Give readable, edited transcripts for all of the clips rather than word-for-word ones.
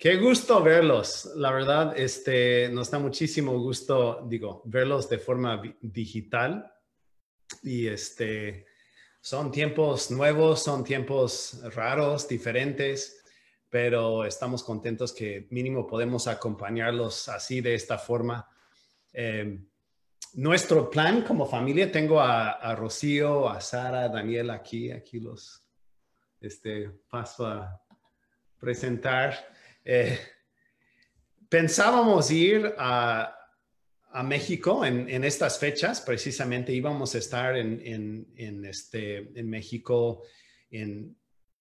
Qué gusto verlos. La verdad, nos da muchísimo gusto, verlos de forma digital. Y son tiempos nuevos, son tiempos raros, diferentes, pero estamos contentos que mínimo podemos acompañarlos así de esta forma. Eh, Nuestro plan como familia, tengo a Rocío, a Sara, a Daniel aquí los paso a presentar. Eh, Pensábamos ir a México en estas fechas, precisamente íbamos a estar en México en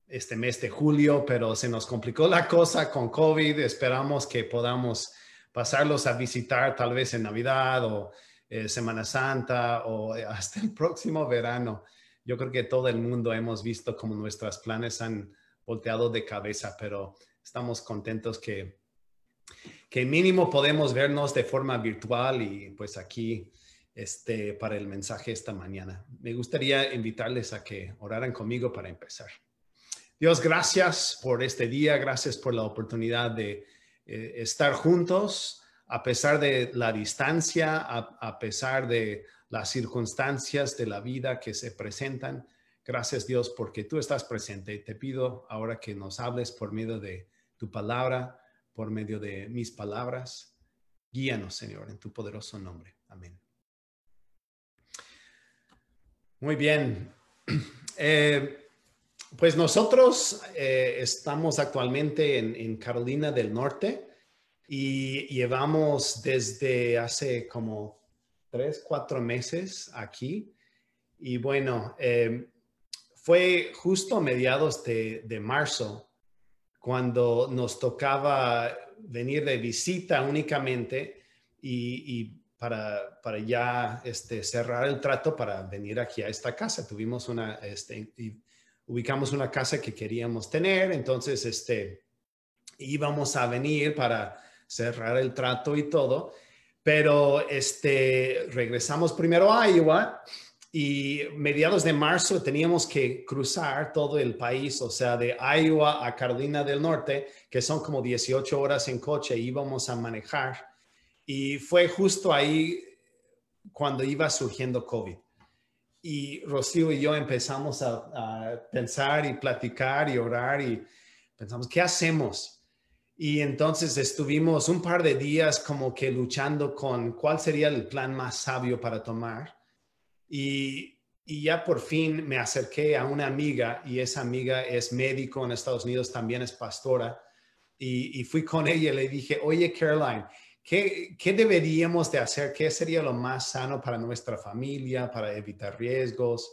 este mes de julio, pero se nos complicó la cosa con COVID. Esperamos que podamos pasarlos a visitar tal vez en Navidad o Semana Santa o hasta el próximo verano. Yo creo que todo el mundo hemos visto como nuestros planes han volteado de cabeza, pero estamos contentos que mínimo podemos vernos de forma virtual y pues aquí para el mensaje esta mañana. Me gustaría invitarles a que oraran conmigo para empezar. Dios, gracias por este día, gracias por la oportunidad de estar juntos a pesar de la distancia, a pesar de las circunstancias de la vida que se presentan. Gracias, Dios, porque tú estás presente. Te pido ahora que nos hables por medio de tu palabra, por medio de mis palabras. Guíanos, Señor, en tu poderoso nombre. Amén. Muy bien. Pues nosotros estamos actualmente en Carolina del Norte y llevamos desde hace como 3-4 meses aquí. Y bueno, fue justo a mediados de marzo cuando nos tocaba venir de visita únicamente y para ya cerrar el trato para venir aquí a esta casa. Tuvimos ubicamos una casa que queríamos tener, entonces íbamos a venir para cerrar el trato y todo, pero regresamos primero a Iowa. Y mediados de marzo teníamos que cruzar todo el país, o sea, de Iowa a Carolina del Norte, que son como 18 horas en coche, íbamos a manejar. Y fue justo ahí cuando iba surgiendo COVID. Y Rocío y yo empezamos a pensar y platicar y orar y pensamos, ¿qué hacemos? Y entonces estuvimos un par de días como que luchando con cuál sería el plan más sabio para tomar. Y ya por fin me acerqué a una amiga y esa amiga es médico en Estados Unidos, también es pastora. Y fui con ella y le dije, oye, Caroline, ¿qué deberíamos de hacer? ¿Qué sería lo más sano para nuestra familia, para evitar riesgos?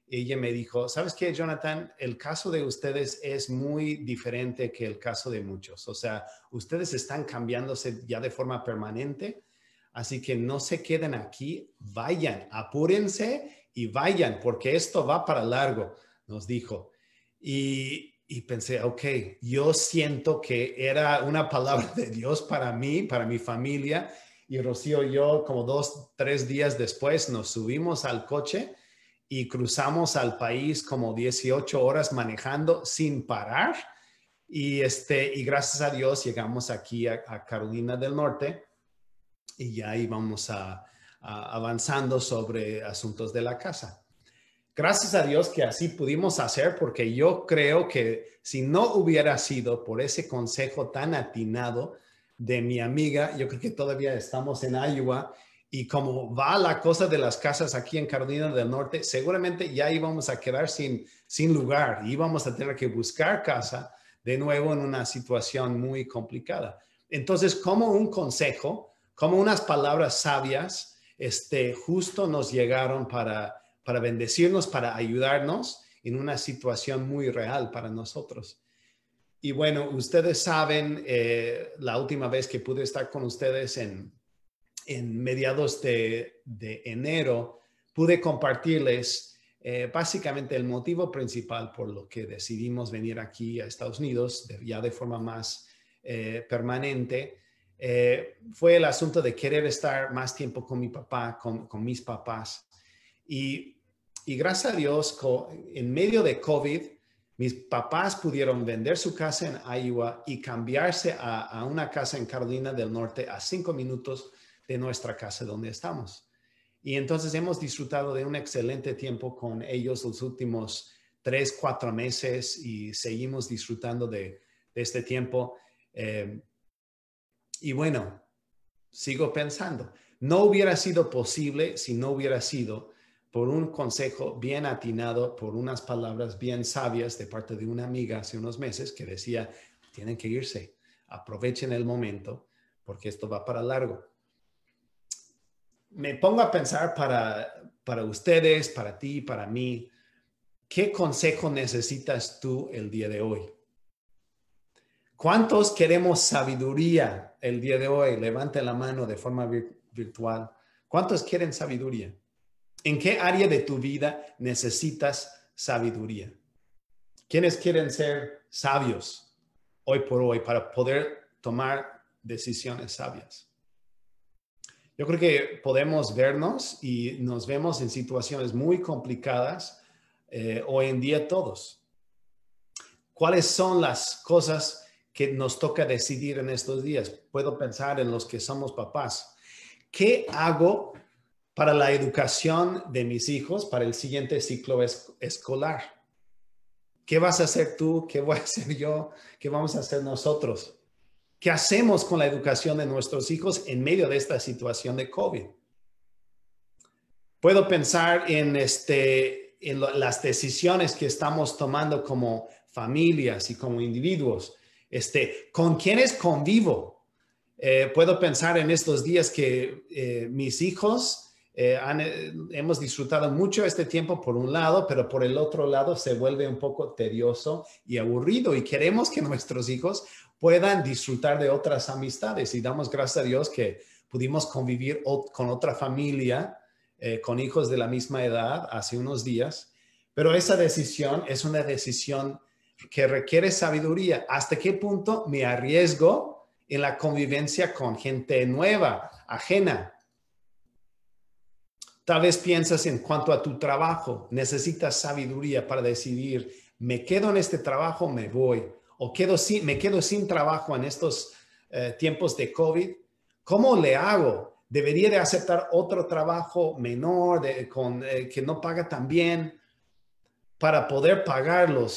Ella me dijo, ¿sabes qué, Jonathan? El caso de ustedes es muy diferente que el caso de muchos. O sea, ustedes están cambiándose ya de forma permanente. Así que no se queden aquí, vayan, apúrense y vayan, porque esto va para largo, nos dijo. Y pensé, ok, yo siento que era una palabra de Dios para mí, para mi familia. Y Rocío y yo, como 2-3 días después, nos subimos al coche y cruzamos al país como 18 horas manejando sin parar. Y gracias a Dios llegamos aquí a Carolina del Norte. Y ya íbamos avanzando sobre asuntos de la casa. Gracias a Dios que así pudimos hacer, porque yo creo que si no hubiera sido por ese consejo tan atinado de mi amiga, yo creo que todavía estamos en Iowa y como va la cosa de las casas aquí en Carolina del Norte, seguramente ya íbamos a quedar sin lugar, íbamos a tener que buscar casa de nuevo en una situación muy complicada. Entonces, como un consejo, como unas palabras sabias, justo nos llegaron para bendecirnos, para ayudarnos en una situación muy real para nosotros. Y bueno, ustedes saben, la última vez que pude estar con ustedes en mediados de enero, pude compartirles básicamente el motivo principal por lo que decidimos venir aquí a Estados Unidos, ya de forma más permanente. Fue el asunto de querer estar más tiempo con mi papá, con mis papás. Y gracias a Dios, en medio de COVID, Mis papás pudieron vender su casa en Iowa y cambiarse a una casa en Carolina del Norte a 5 minutos de nuestra casa donde estamos. Y entonces hemos disfrutado de un excelente tiempo con ellos los últimos 3, 4 meses y seguimos disfrutando de este tiempo. Y bueno, sigo pensando, no hubiera sido posible si no hubiera sido por un consejo bien atinado, por unas palabras bien sabias de parte de una amiga hace unos meses que decía, tienen que irse, aprovechen el momento porque esto va para largo. Me pongo a pensar para ustedes, para ti, para mí, ¿qué consejo necesitas tú el día de hoy? ¿Cuántos queremos sabiduría el día de hoy? Levanten la mano de forma virtual. ¿Cuántos quieren sabiduría? ¿En qué área de tu vida necesitas sabiduría? ¿Quiénes quieren ser sabios hoy por hoy para poder tomar decisiones sabias? Yo creo que podemos vernos y nos vemos en situaciones muy complicadas hoy en día todos. ¿Cuáles son las cosas que nos toca decidir en estos días? Puedo pensar en los que somos papás. ¿Qué hago para la educación de mis hijos para el siguiente ciclo escolar? ¿Qué vas a hacer tú? ¿Qué voy a hacer yo? ¿Qué vamos a hacer nosotros? ¿Qué hacemos con la educación de nuestros hijos en medio de esta situación de COVID? Puedo pensar en las decisiones que estamos tomando como familias y como individuos. ¿Con quiénes convivo? Puedo pensar en estos días que mis hijos hemos disfrutado mucho este tiempo por un lado, pero por el otro lado se vuelve un poco tedioso y aburrido y queremos que nuestros hijos puedan disfrutar de otras amistades y damos gracias a Dios que pudimos convivir con otra familia con hijos de la misma edad hace unos días, pero esa decisión es una decisión que requiere sabiduría. ¿Hasta qué punto me arriesgo en la convivencia con gente nueva, ajena? Tal vez piensas en cuanto a tu trabajo, necesitas sabiduría para decidir, ¿me quedo en este trabajo, me voy? ¿O me quedo sin trabajo en estos tiempos de COVID? ¿Cómo le hago? ¿Debería de aceptar otro trabajo menor que no paga tan bien para poder pagar lo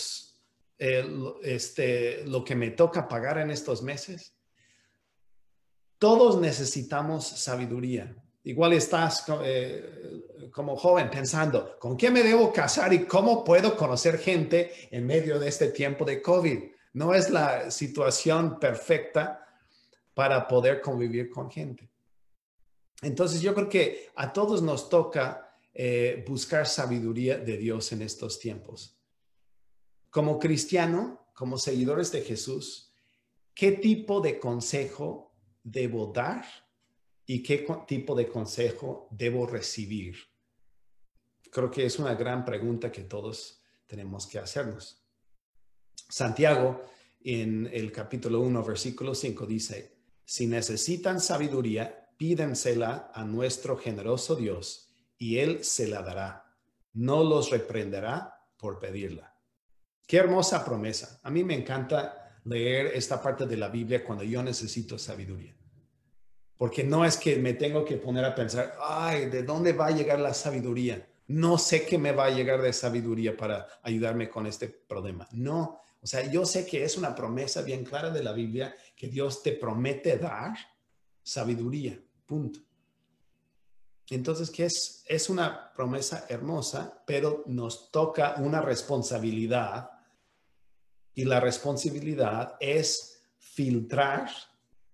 que me toca pagar en estos meses? Todos necesitamos sabiduría. Igual estás como joven pensando, ¿con qué me debo casar y cómo puedo conocer gente en medio de este tiempo de COVID? No es la situación perfecta para poder convivir con gente. Entonces yo creo que a todos nos toca buscar sabiduría de Dios en estos tiempos. Como cristiano, como seguidores de Jesús, ¿qué tipo de consejo debo dar y qué tipo de consejo debo recibir? Creo que es una gran pregunta que todos tenemos que hacernos. Santiago, en el capítulo 1, versículo 5, dice, si necesitan sabiduría, pídensela a nuestro generoso Dios y Él se la dará. No los reprenderá por pedirla. Qué hermosa promesa. A mí me encanta leer esta parte de la Biblia cuando yo necesito sabiduría. Porque no es que me tengo que poner a pensar, ay, ¿de dónde va a llegar la sabiduría? No sé qué me va a llegar de sabiduría para ayudarme con este problema. No, o sea, yo sé que es una promesa bien clara de la Biblia que Dios te promete dar sabiduría, punto. Entonces, ¿qué es? Es una promesa hermosa, pero nos toca una responsabilidad y la responsabilidad es filtrar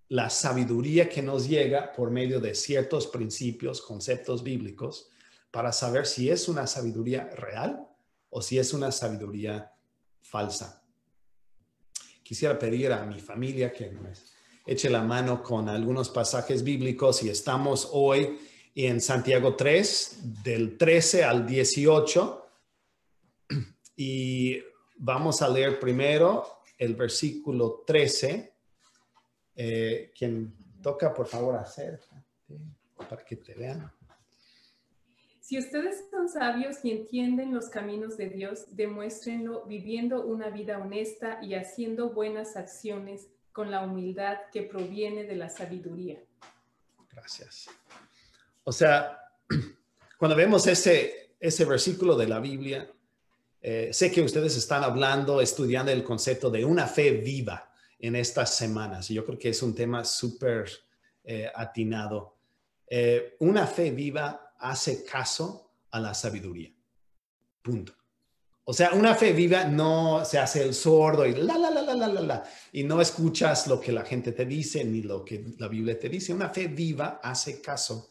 la sabiduría que nos llega por medio de ciertos principios, conceptos bíblicos, para saber si es una sabiduría real o si es una sabiduría falsa. Quisiera pedir a mi familia que me eche la mano con algunos pasajes bíblicos y estamos hoy en Santiago 3, del 13 al 18, y vamos a leer primero el versículo 13. Quien toca, por favor, acércate para que te vean. Si ustedes son sabios y entienden los caminos de Dios, demuéstrenlo viviendo una vida honesta y haciendo buenas acciones con la humildad que proviene de la sabiduría. Gracias. O sea, cuando vemos ese versículo de la Biblia, sé que ustedes están estudiando el concepto de una fe viva en estas semanas. Y yo creo que es un tema súper atinado. Una fe viva hace caso a la sabiduría. Punto. O sea, una fe viva no se hace el sordo y y no escuchas lo que la gente te dice ni lo que la Biblia te dice. Una fe viva hace caso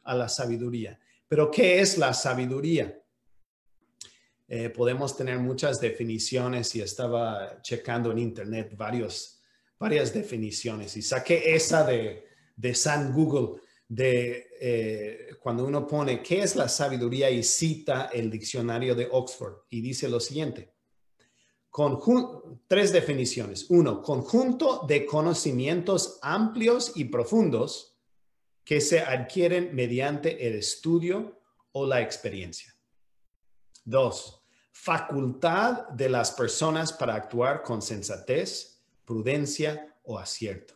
a la sabiduría. Pero ¿qué es la sabiduría? Podemos tener muchas definiciones y estaba checando en internet varias definiciones y saqué esa de San Google cuando uno pone ¿qué es la sabiduría? Y cita el diccionario de Oxford y dice lo siguiente. Tres definiciones. Uno, conjunto de conocimientos amplios y profundos que se adquieren mediante el estudio o la experiencia. Dos, facultad de las personas para actuar con sensatez, prudencia o acierto.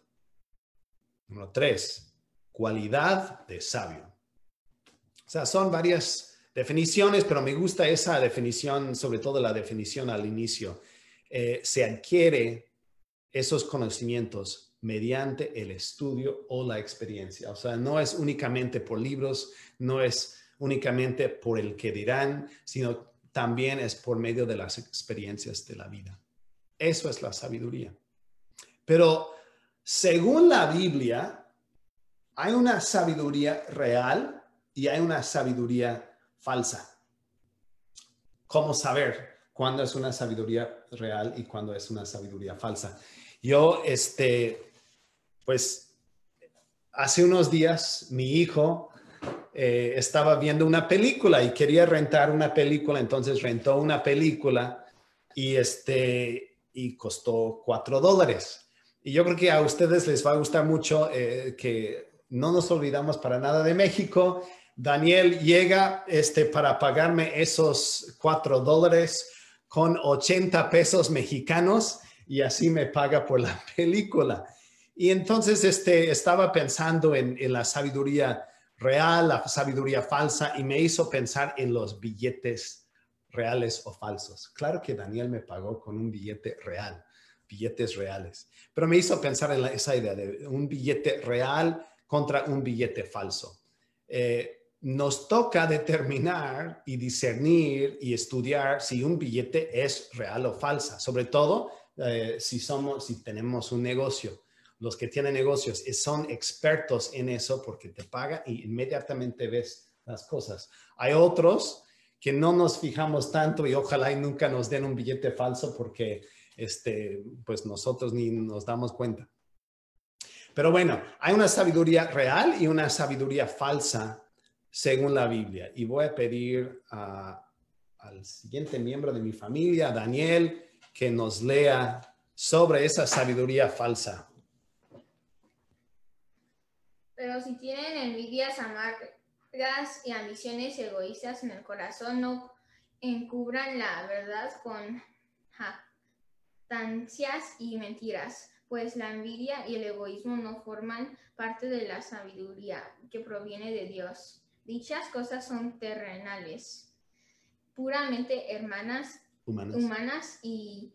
Número tres, cualidad de sabio. O sea, son varias definiciones, pero me gusta esa definición, sobre todo la definición al inicio. Se adquiere esos conocimientos mediante el estudio o la experiencia. O sea, no es únicamente por libros, no es únicamente por el que dirán, sino también es por medio de las experiencias de la vida. Eso es la sabiduría. Pero según la Biblia, hay una sabiduría real y hay una sabiduría falsa. ¿Cómo saber cuándo es una sabiduría real y cuándo es una sabiduría falsa? Yo, pues, hace unos días mi hijo estaba viendo una película y quería rentar una película, entonces rentó una película y costó $4. Y yo creo que a ustedes les va a gustar mucho que no nos olvidamos para nada de México. Daniel llega para pagarme esos $4 con 80 pesos mexicanos y así me paga por la película. Y entonces estaba pensando en la sabiduría real, la sabiduría falsa, y me hizo pensar en los billetes reales o falsos. Claro que Daniel me pagó con un billete real, billetes reales, pero me hizo pensar en esa idea de un billete real contra un billete falso. Nos toca determinar y discernir y estudiar si un billete es real o falsa, sobre todo si tenemos un negocio. Los que tienen negocios son expertos en eso porque te pagan y inmediatamente ves las cosas. Hay otros que no nos fijamos tanto y ojalá y nunca nos den un billete falso porque pues nosotros ni nos damos cuenta. Pero bueno, hay una sabiduría real y una sabiduría falsa según la Biblia. Y voy a pedir al siguiente miembro de mi familia, Daniel, que nos lea sobre esa sabiduría falsa. Pero si tienen envidias amargas y ambiciones egoístas en el corazón, no encubran la verdad con jactancias y mentiras, pues la envidia y el egoísmo no forman parte de la sabiduría que proviene de Dios. Dichas cosas son terrenales, puramente humanas y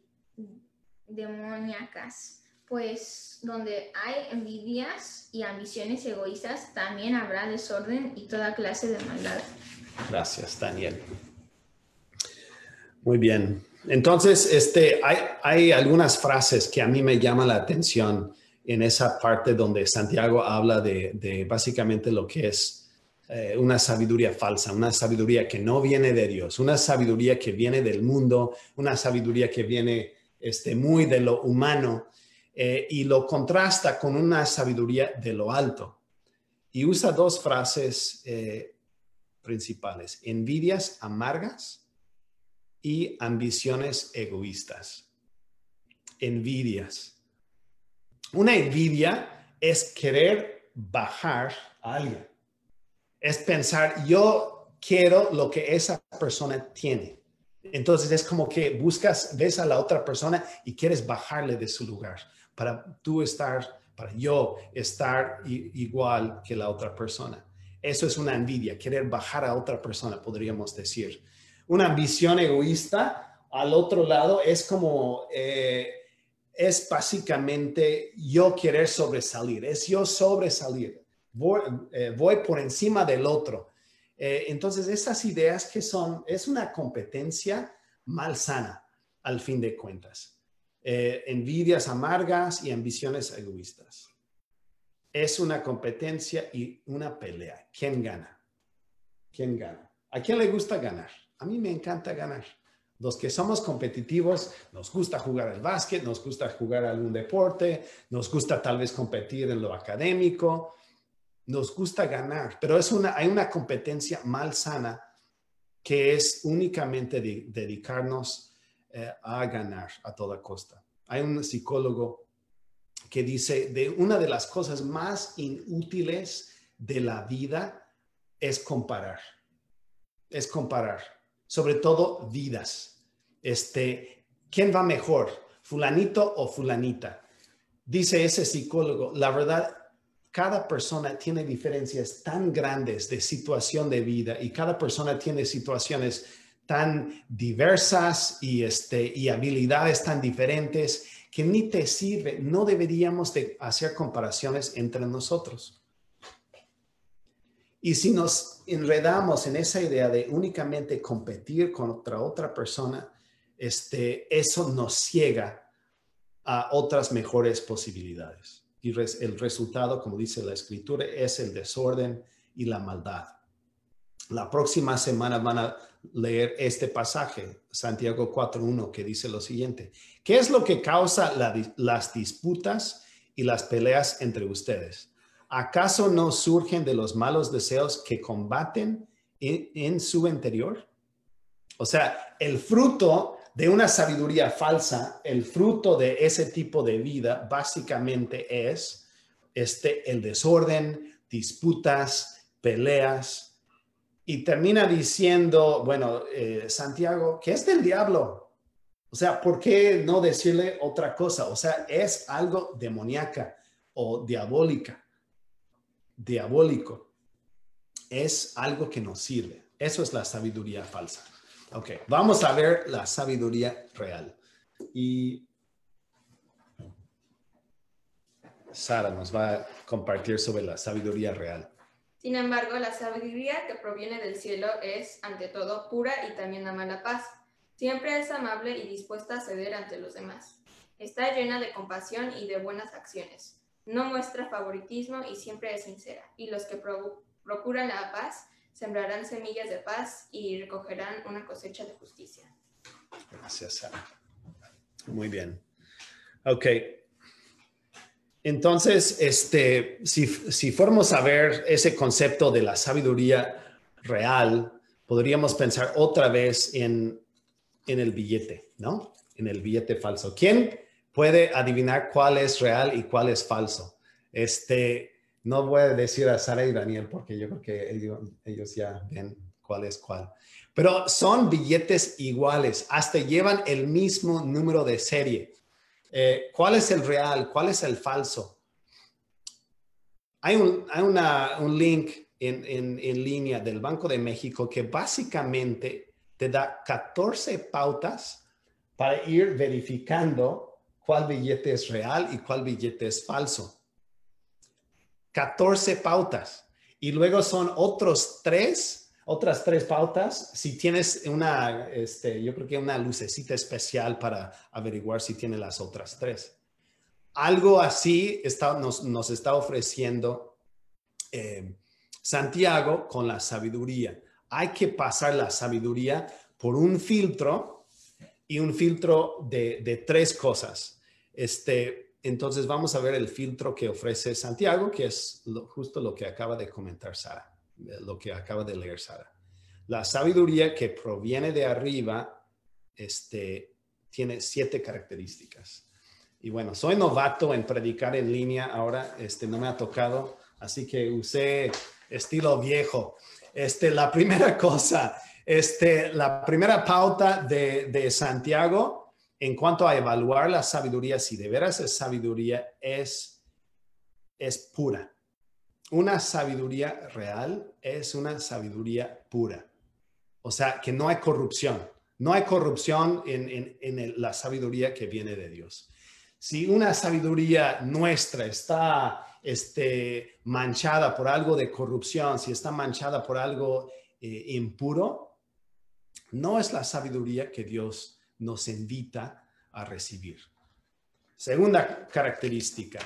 demoníacas. Pues donde hay envidias y ambiciones egoístas, también habrá desorden y toda clase de maldad. Gracias, Daniel. Muy bien. Entonces, hay algunas frases que a mí me llaman la atención en esa parte donde Santiago habla de básicamente lo que es una sabiduría falsa, una sabiduría que no viene de Dios, una sabiduría que viene del mundo, una sabiduría que viene muy de lo humano. Y lo contrasta con una sabiduría de lo alto. Y usa dos frases principales: envidias amargas y ambiciones egoístas. Envidias. Una envidia es querer bajar a alguien. Es pensar, yo quiero lo que esa persona tiene. Entonces es como que ves a la otra persona y quieres bajarle de su lugar para yo estar igual que la otra persona. Eso es una envidia, querer bajar a otra persona, podríamos decir. Una ambición egoísta, al otro lado, es como, es básicamente yo querer sobresalir, es yo sobresalir, voy por encima del otro. Entonces, esas ideas es una competencia malsana, al fin de cuentas. Envidias amargas y ambiciones egoístas. Es una competencia y una pelea. ¿Quién gana? ¿Quién gana? ¿A quién le gusta ganar? A mí me encanta ganar. Los que somos competitivos, nos gusta jugar al básquet, nos gusta jugar algún deporte, nos gusta tal vez competir en lo académico. Nos gusta ganar, pero hay una competencia malsana que es únicamente dedicarnos a ganar a toda costa. Hay un psicólogo que dice de una de las cosas más inútiles de la vida es comparar. Es comparar, sobre todo vidas. ¿Quién va mejor? ¿Fulanito o fulanita? Dice ese psicólogo, la verdad, cada persona tiene diferencias tan grandes de situación de vida y cada persona tiene situaciones tan diversas y habilidades tan diferentes que ni te sirve. No deberíamos de hacer comparaciones entre nosotros. Y si nos enredamos en esa idea de únicamente competir contra otra persona, eso nos ciega a otras mejores posibilidades. Y el resultado, como dice la escritura, es el desorden y la maldad. La próxima semana van a leer este pasaje, Santiago 4:1, que dice lo siguiente. ¿Qué es lo que causa las disputas y las peleas entre ustedes? ¿Acaso no surgen de los malos deseos que combaten en su interior? O sea, el fruto de una sabiduría falsa, el fruto de ese tipo de vida, básicamente es el desorden, disputas, peleas. Y termina diciendo, bueno, Santiago, que es del diablo. O sea, ¿por qué no decirle otra cosa? O sea, es algo demoníaca o diabólico. Es algo que nos sirve. Eso es la sabiduría falsa. Ok, vamos a ver la sabiduría real. Y Sara nos va a compartir sobre la sabiduría real. Sin embargo, la sabiduría que proviene del cielo es, ante todo, pura y también ama la paz. Siempre es amable y dispuesta a ceder ante los demás. Está llena de compasión y de buenas acciones. No muestra favoritismo y siempre es sincera. Y los que procuran la paz sembrarán semillas de paz y recogerán una cosecha de justicia. Gracias, Sara. Muy bien. Ok. Entonces, si fuéramos a ver ese concepto de la sabiduría real, podríamos pensar otra vez en el billete, ¿no? En el billete falso. ¿Quién puede adivinar cuál es real y cuál es falso? No voy a decir a Sara y Daniel porque yo creo que ellos ya ven cuál es cuál. Pero son billetes iguales, hasta llevan el mismo número de serie. ¿Cuál es el real? ¿Cuál es el falso? Hay un link en línea del Banco de México que básicamente te da 14 pautas para ir verificando cuál billete es real y cuál billete es falso. 14 pautas. Y luego son otras tres pautas. Si tienes yo creo que una lucecita especial para averiguar si tiene las otras tres. Algo así nos está ofreciendo Santiago con la sabiduría. Hay que pasar la sabiduría por un filtro y un filtro de tres cosas. Entonces vamos a ver el filtro que ofrece Santiago, que es justo lo que acaba de comentar Sara, lo que acaba de leer Sara. La sabiduría que proviene de arriba tiene 7 características. Y bueno, soy novato en predicar en línea ahora, no me ha tocado, así que usé estilo viejo. la primera cosa, la primera pauta de Santiago en cuanto a evaluar la sabiduría, si de veras es sabiduría, es pura. Una sabiduría real es una sabiduría pura. O sea, que no hay corrupción. No hay corrupción en la sabiduría que viene de Dios. Si una sabiduría nuestra está manchada por algo de corrupción, si está manchada por algo impuro, no es la sabiduría que Dios nos invita a recibir. Segunda característica,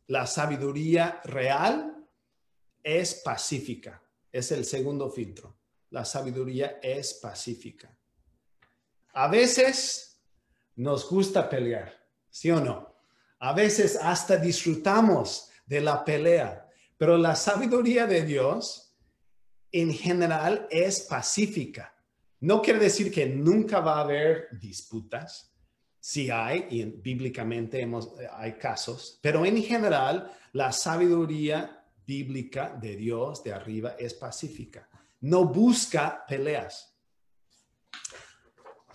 la sabiduría real es pacífica. Es el segundo filtro. La sabiduría es pacífica. A veces nos gusta pelear, ¿sí o no? A veces hasta disfrutamos de la pelea, pero la sabiduría de Dios en general es pacífica. No quiere decir que nunca va a haber disputas. Sí hay, y bíblicamente hay casos, pero en general la sabiduría bíblica de Dios de arriba es pacífica. No busca peleas.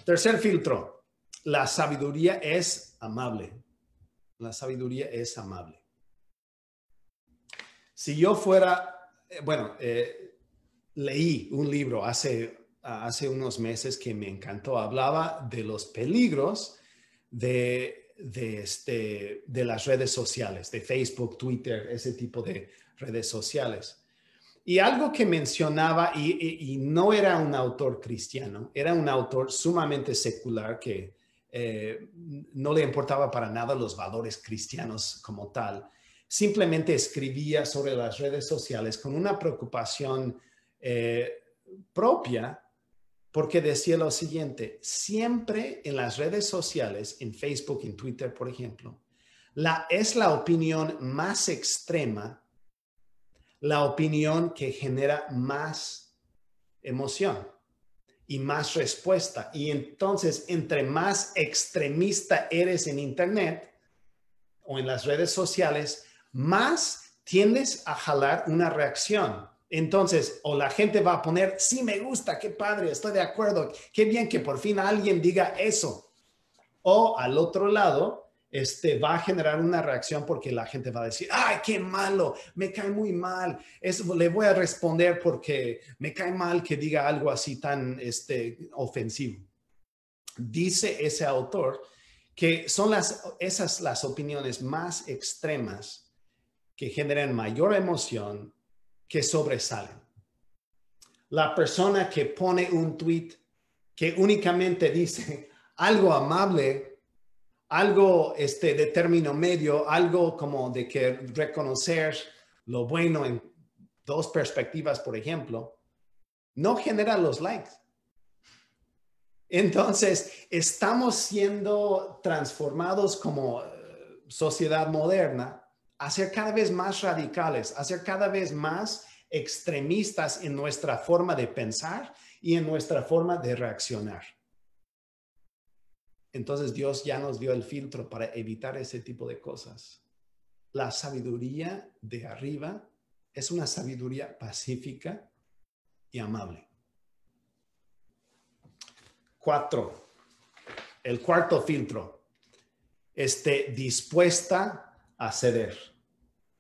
Tercer filtro, la sabiduría es amable. La sabiduría es amable. Si yo fuera, leí un libro hace unos meses que me encantó. Hablaba de los peligros de las redes sociales, de Facebook, Twitter, ese tipo de redes sociales. Y algo que mencionaba, y no era un autor cristiano, era un autor sumamente secular que no le importaba para nada los valores cristianos como tal. Simplemente escribía sobre las redes sociales con una preocupación propia, porque decía lo siguiente: siempre en las redes sociales, en Facebook, en Twitter, por ejemplo, es la opinión más extrema, la opinión que genera más emoción y más respuesta. Y entonces, entre más extremista eres en Internet o en las redes sociales, más tiendes a jalar una reacción. Entonces, o la gente va a poner, sí, me gusta, qué padre, estoy de acuerdo, qué bien que por fin alguien diga eso. O al otro lado, va a generar una reacción porque la gente va a decir, ay, qué malo, me cae muy mal. Eso le voy a responder porque me cae mal que diga algo así tan ofensivo. Dice ese autor que son las opiniones más extremas que generan mayor emoción, que sobresalen. La persona que pone un tweet que únicamente dice algo amable, algo de término medio, algo como de que reconocer lo bueno en dos perspectivas, por ejemplo, no genera los likes. Entonces, estamos siendo transformados como sociedad moderna a ser cada vez más radicales, a ser cada vez más extremistas en nuestra forma de pensar y en nuestra forma de reaccionar. Entonces Dios ya nos dio el filtro para evitar ese tipo de cosas. La sabiduría de arriba es una sabiduría pacífica y amable. 4. El cuarto filtro. Dispuesta a ceder.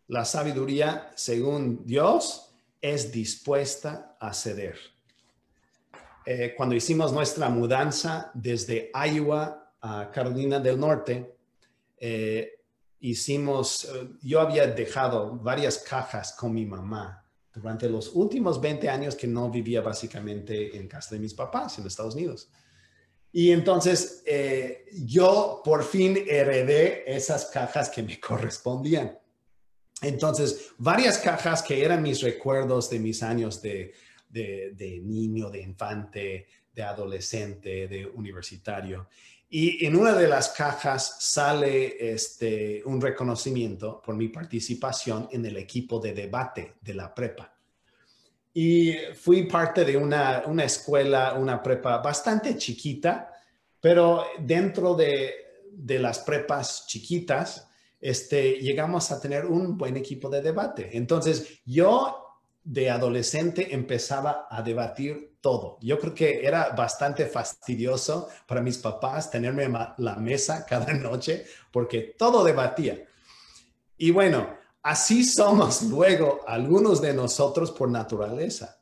La sabiduría, según Dios, es dispuesta a ceder. Cuando hicimos nuestra mudanza desde Iowa a Carolina del Norte, yo había dejado varias cajas con mi mamá durante los últimos 20 años que no vivía básicamente en casa de mis papás en Estados Unidos. Y entonces yo por fin heredé esas cajas que me correspondían. Entonces, varias cajas que eran mis recuerdos de mis años de niño, de infante, de adolescente, de universitario. Y en una de las cajas sale un reconocimiento por mi participación en el equipo de debate de la prepa. Y fui parte de una escuela, una prepa bastante chiquita, pero dentro de las prepas chiquitas, llegamos a tener un buen equipo de debate. Entonces, yo de adolescente empezaba a debatir todo. Yo creo que era bastante fastidioso para mis papás tenerme a la mesa cada noche porque todo debatía. Y bueno, así somos luego algunos de nosotros por naturaleza.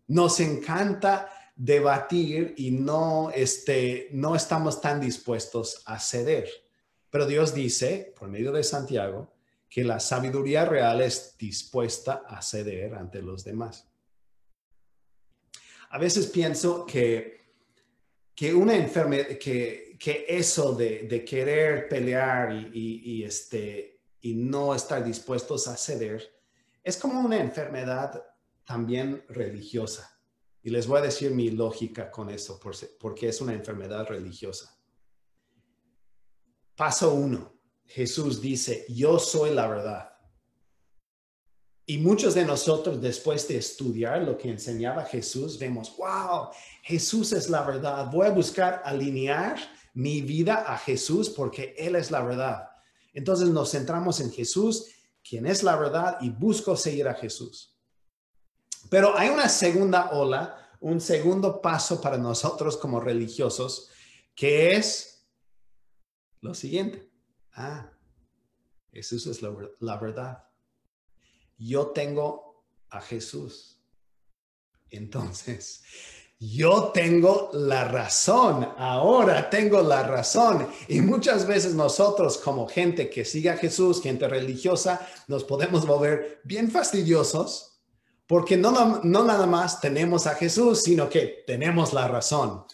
Nos encanta debatir y no estamos tan dispuestos a ceder. Pero Dios dice, por medio de Santiago, que la sabiduría real es dispuesta a ceder ante los demás. A veces pienso que una enfermedad, que eso de querer pelear y no estar dispuestos a ceder, es como una enfermedad también religiosa. Y les voy a decir mi lógica con eso, porque es una enfermedad religiosa. Paso 1. Jesús dice, yo soy la verdad. Y muchos de nosotros, después de estudiar lo que enseñaba Jesús, vemos, wow, Jesús es la verdad. Voy a buscar alinear mi vida a Jesús porque Él es la verdad. Entonces nos centramos en Jesús, quien es la verdad, y busco seguir a Jesús. Pero hay una segunda ola, un segundo paso para nosotros como religiosos, que es lo siguiente. Jesús es la verdad. Yo tengo a Jesús. Entonces, yo tengo la razón. Ahora tengo la razón. Y muchas veces nosotros como gente que sigue a Jesús, gente religiosa, nos podemos volver bien fastidiosos porque no nada más tenemos a Jesús, sino que tenemos la razón.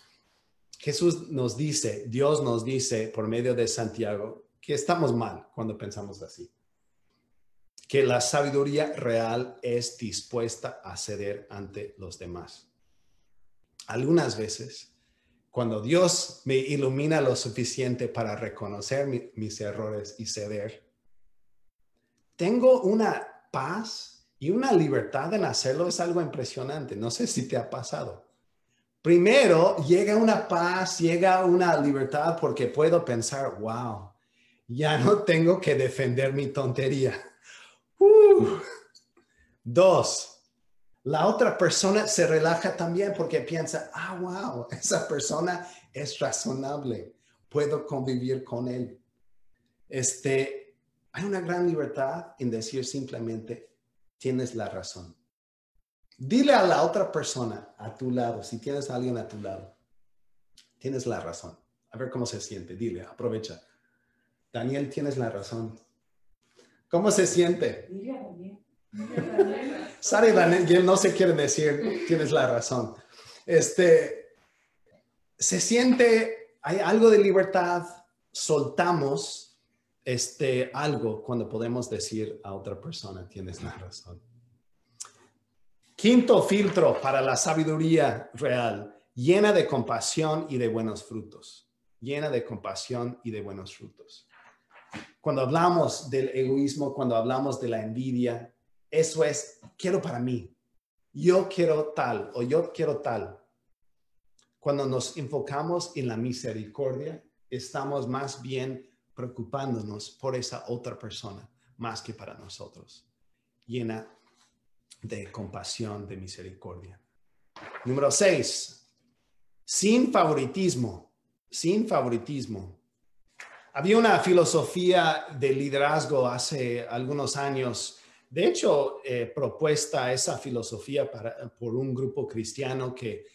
Jesús nos dice, Dios nos dice por medio de Santiago, que estamos mal cuando pensamos así. Que la sabiduría real es dispuesta a ceder ante los demás. Algunas veces, cuando Dios me ilumina lo suficiente para reconocer mis errores y ceder, tengo una paz y una libertad en hacerlo. Es algo impresionante. No sé si te ha pasado. Primero, llega una paz, llega una libertad porque puedo pensar, wow, ya no tengo que defender mi tontería. 2, la otra persona se relaja también porque piensa, wow, esa persona es razonable, puedo convivir con él. Hay una gran libertad en decir simplemente, tienes la razón. Dile a la otra persona a tu lado, si tienes a alguien a tu lado, tienes la razón. A ver cómo se siente, dile, aprovecha. Daniel, tienes la razón. ¿Cómo se siente? Sara y Daniel no se quieren decir, tienes la razón. Se siente, hay algo de libertad, soltamos algo cuando podemos decir a otra persona, tienes la razón. Quinto filtro para la sabiduría real, llena de compasión y de buenos frutos. Llena de compasión y de buenos frutos. Cuando hablamos del egoísmo, cuando hablamos de la envidia, eso es, quiero para mí. Yo quiero tal o yo quiero tal. Cuando nos enfocamos en la misericordia, estamos más bien preocupándonos por esa otra persona, más que para nosotros. Llena de compasión, de misericordia. Número 6, sin favoritismo. Sin favoritismo. Había una filosofía de liderazgo hace algunos años, de hecho, propuesta esa filosofía por un grupo cristiano que,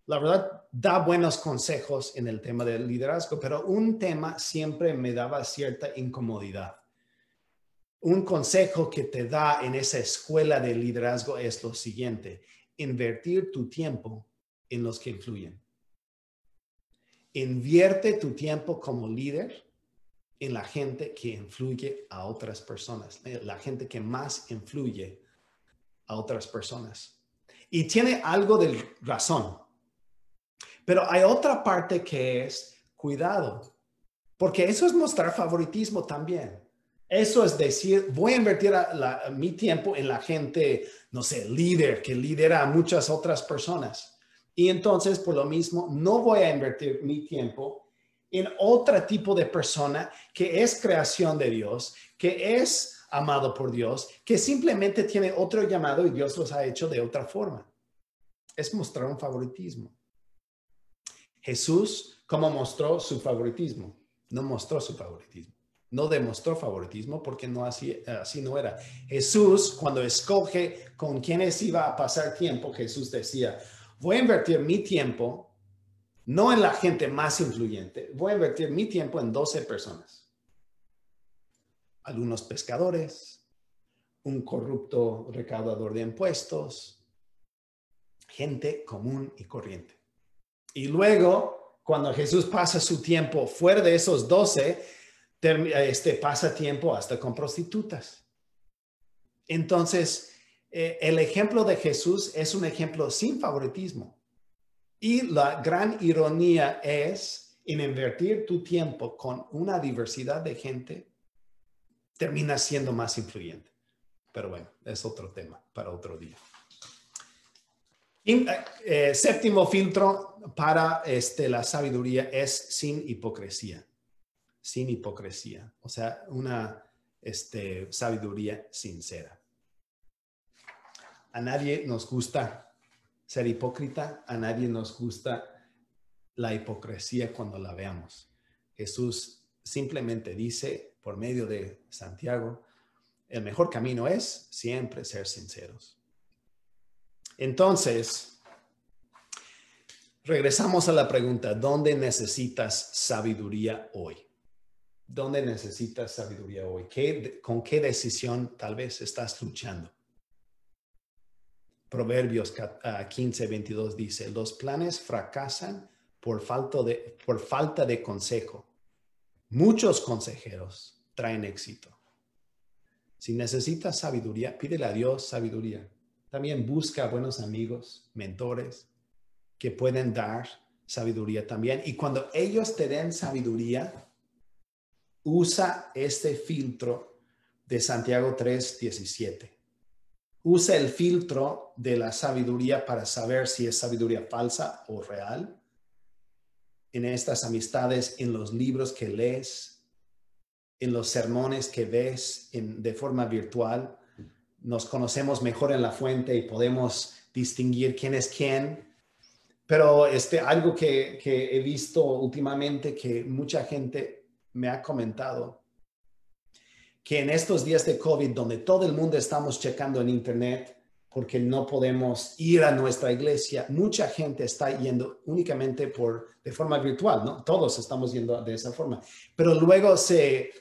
la verdad, da buenos consejos en el tema del liderazgo, pero un tema siempre me daba cierta incomodidad. Un consejo que te da en esa escuela de liderazgo es lo siguiente: invertir tu tiempo en los que influyen. Invierte tu tiempo como líder en la gente que influye a otras personas, la gente que más influye a otras personas. Y tiene algo de razón. Pero hay otra parte que es cuidado, porque eso es mostrar favoritismo también. Eso es decir, voy a invertir mi tiempo en la gente, no sé, líder, que lidera a muchas otras personas. Y entonces, por lo mismo, no voy a invertir mi tiempo en otro tipo de persona que es creación de Dios, que es amado por Dios, que simplemente tiene otro llamado y Dios los ha hecho de otra forma. Es mostrar un favoritismo. Jesús, ¿cómo mostró su favoritismo? No mostró su favoritismo. No demostró favoritismo porque no así no era. Jesús, cuando escoge con quienes iba a pasar tiempo, Jesús decía, voy a invertir mi tiempo, no en la gente más influyente, voy a invertir mi tiempo en 12 personas. Algunos pescadores, un corrupto recaudador de impuestos, gente común y corriente. Y luego, cuando Jesús pasa su tiempo fuera de esos 12, pasa tiempo hasta con prostitutas. Entonces, el ejemplo de Jesús es un ejemplo sin favoritismo. Y la gran ironía es, en invertir tu tiempo con una diversidad de gente, termina siendo más influyente. Pero bueno, es otro tema para otro día. Séptimo filtro para la sabiduría es sin hipocresía. Sin hipocresía, o sea, una sabiduría sincera. A nadie nos gusta ser hipócrita, a nadie nos gusta la hipocresía cuando la veamos. Jesús simplemente dice, por medio de Santiago, el mejor camino es siempre ser sinceros. Entonces, regresamos a la pregunta, ¿dónde necesitas sabiduría hoy? ¿Dónde necesitas sabiduría hoy? ¿Con qué decisión tal vez estás luchando? Proverbios 15:22 dice, los planes fracasan por falta de consejo. Muchos consejeros traen éxito. Si necesitas sabiduría, pídele a Dios sabiduría. También busca buenos amigos, mentores, que pueden dar sabiduría también. Y cuando ellos te den sabiduría, usa este filtro de Santiago 3:17. Usa el filtro de la sabiduría para saber si es sabiduría falsa o real. En estas amistades, en los libros que lees, en los sermones que ves de forma virtual, nos conocemos mejor en la fuente y podemos distinguir quién es quién. Pero algo que he visto últimamente que mucha gente me ha comentado que en estos días de COVID, donde todo el mundo estamos checando en internet porque no podemos ir a nuestra iglesia, mucha gente está yendo únicamente de forma virtual, ¿no? Todos estamos yendo de esa forma. Pero luego se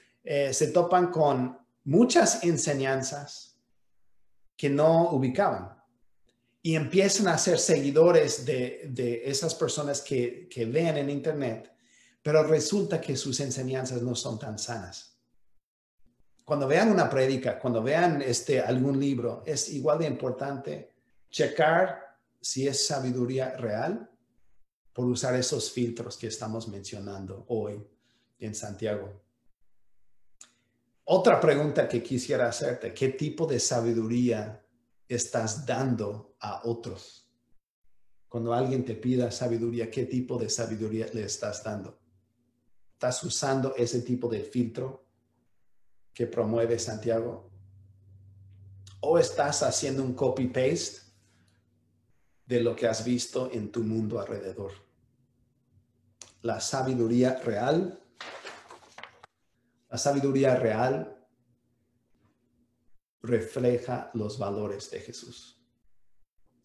topan con muchas enseñanzas que no ubicaban y empiezan a ser seguidores de esas personas que leen en internet. Pero resulta que sus enseñanzas no son tan sanas. Cuando vean una prédica, cuando vean algún libro, es igual de importante checar si es sabiduría real por usar esos filtros que estamos mencionando hoy en Santiago. Otra pregunta que quisiera hacerte, ¿qué tipo de sabiduría estás dando a otros? Cuando alguien te pida sabiduría, ¿qué tipo de sabiduría le estás dando? ¿Estás usando ese tipo de filtro que promueve Santiago? ¿O estás haciendo un copy-paste de lo que has visto en tu mundo alrededor? La sabiduría real refleja los valores de Jesús.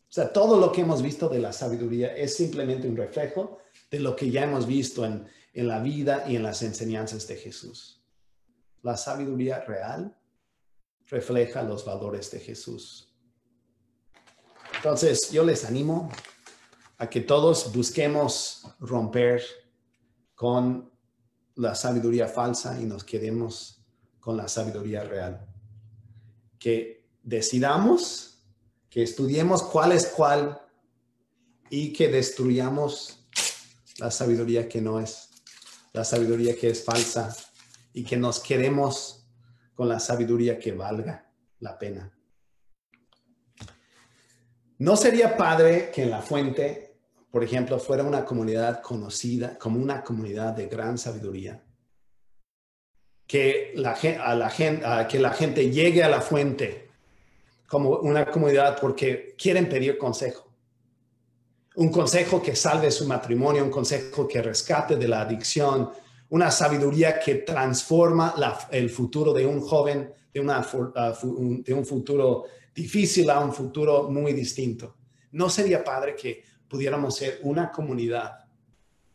O sea, todo lo que hemos visto de la sabiduría es simplemente un reflejo de lo que ya hemos visto en la vida y en las enseñanzas de Jesús. La sabiduría real refleja los valores de Jesús. Entonces, yo les animo a que todos busquemos romper con la sabiduría falsa y nos quedemos con la sabiduría real. Que decidamos, que estudiemos cuál es cuál y que destruyamos la sabiduría que no es, la sabiduría que es falsa y que nos quedemos con la sabiduría que valga la pena. ¿No sería padre que en La Fuente, por ejemplo, fuera una comunidad conocida como una comunidad de gran sabiduría? que la gente llegue a la fuente como una comunidad porque quieren pedir consejo. Un consejo que salve su matrimonio, un consejo que rescate de la adicción, una sabiduría que transforma el futuro de un joven de un futuro difícil a un futuro muy distinto. ¿No sería padre que pudiéramos ser una comunidad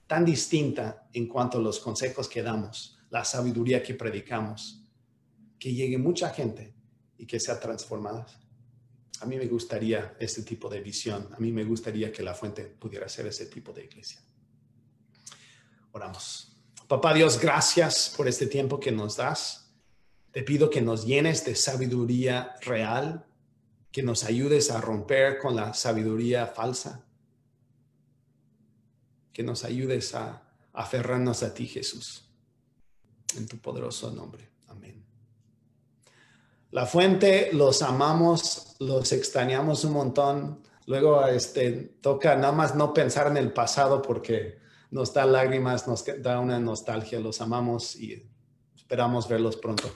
tan distinta en cuanto a los consejos que damos, la sabiduría que predicamos, que llegue mucha gente y que sea transformada? A mí me gustaría este tipo de visión. A mí me gustaría que la fuente pudiera ser ese tipo de iglesia. Oramos. Papá Dios, gracias por este tiempo que nos das. Te pido que nos llenes de sabiduría real, que nos ayudes a romper con la sabiduría falsa, que nos ayudes a aferrarnos a ti, Jesús. En tu poderoso nombre. Amén. La fuente, los amamos, los extrañamos un montón. Luego toca nada más no pensar en el pasado porque nos da lágrimas, nos da una nostalgia. Los amamos y esperamos verlos pronto.